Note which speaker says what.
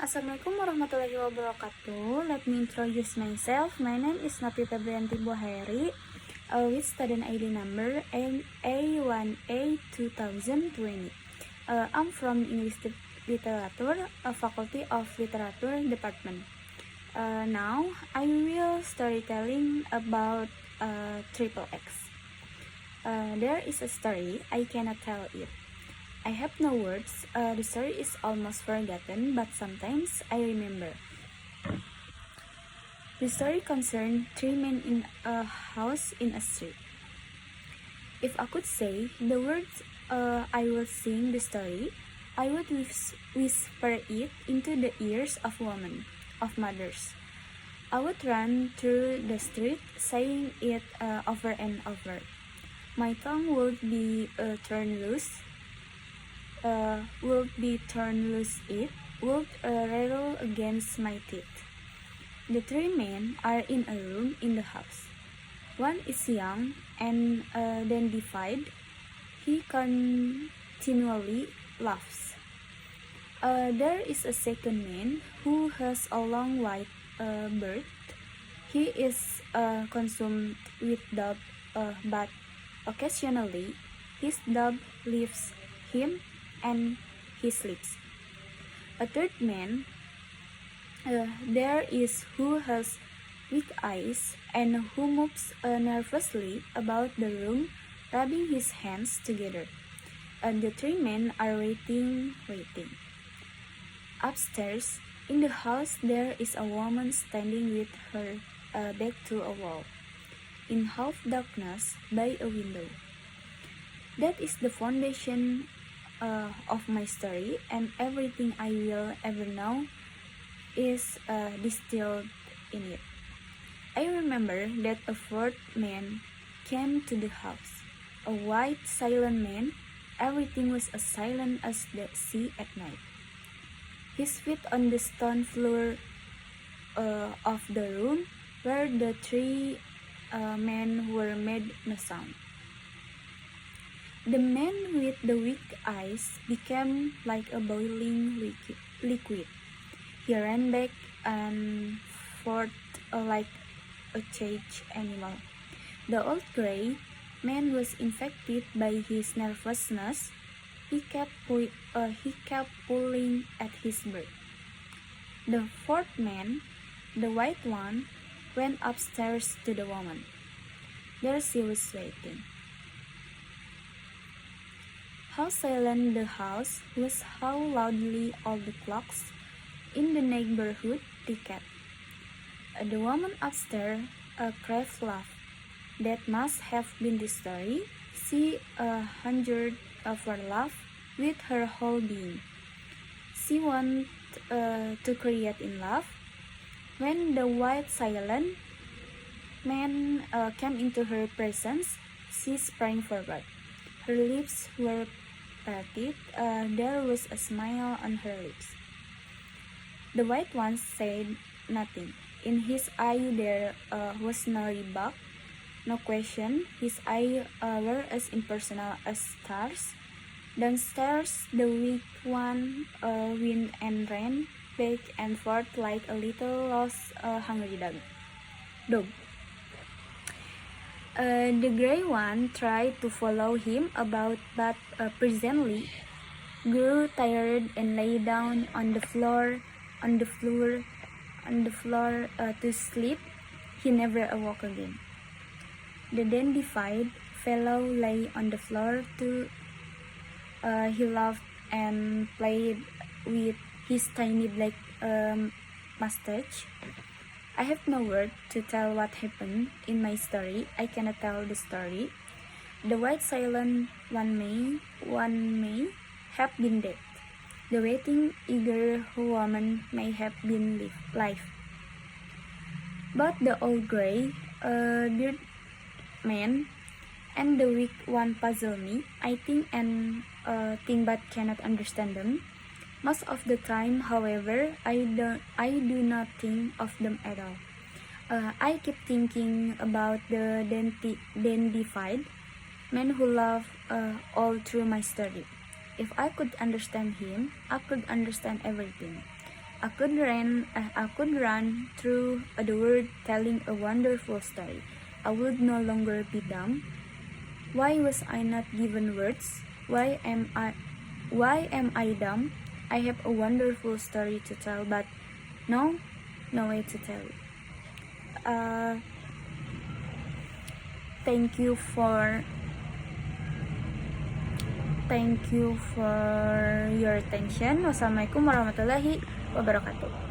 Speaker 1: Assalamualaikum warahmatullahi wabarakatuh. Let me introduce myself. My name is Nopi Pebrianti Buhaeri with student ID number A1A2020. I'm from English Literature, Faculty of Literature Department. Now I will storytelling about triple X. There is a story, I cannot tell it. I have no words. The story is almost forgotten, but sometimes I remember. The story concerned three men in a house in a street. If I could say the words I would sing the story, I would whisper it into the ears of women, of mothers. I would run through the street saying it over and over. My tongue would be turned loose. It would rattle against my teeth. The three men are in a room in the house. One is young and dandified. He continually laughs. There is a second man who has a long white beard. He is consumed with doubt, but occasionally his doubt leaves him and he sleeps. A third man there is who has weak eyes and who moves nervously about the room, rubbing his hands together. And the three men are waiting. Upstairs in the house there is a woman standing with her back to a wall, in half darkness by a window. That is the foundation of my story, and everything I will ever know is distilled in it. I remember that a fourth man came to the house, a white, silent man. Everything was as silent as the sea at night. His feet on the stone floor of the room where the three men were made no sound. The man with the weak eyes became like a boiling liquid. He ran back and forth like a caged animal. The old gray man was infected by his nervousness. He kept pulling at his beard. The fourth man, the white one, went upstairs to the woman. There she was waiting. How silent the house was, how loudly all the clocks in the neighborhood ticked. The woman upstairs craved laugh. That must have been the story. She hungered for laugh with her whole being. She wanted to create in laugh. When the white silent man came into her presence, she sprang forward. Her lips were parted. There was a smile on her lips. The white one said nothing. In his eye there was no rebuke, no question. His eyes were as impersonal as stars. Downstairs, the weak one whined and ran back and forth like a little lost hungry dog. The gray one tried to follow him about, but presently grew tired and lay down on the floor to sleep. He never awoke again. The dandified fellow lay on the floor too. He laughed and played with his tiny black mustache. I have no word to tell what happened in my story. I cannot tell the story. The white silent one may have been dead. The waiting, eager woman may have been live. But the old gray beard man and the weak one puzzle me. I think but cannot understand them. Most of the time, however, I do not think of them at all. I keep thinking about the dandified man who laughed all through my story. If I could understand him, I could understand everything. I could run through the world telling a wonderful story. I would no longer be dumb. Why was I not given words? Why am I dumb? I have a wonderful story to tell, but no way to tell it. Thank you for your attention. Wassalamualaikum warahmatullahi wabarakatuh.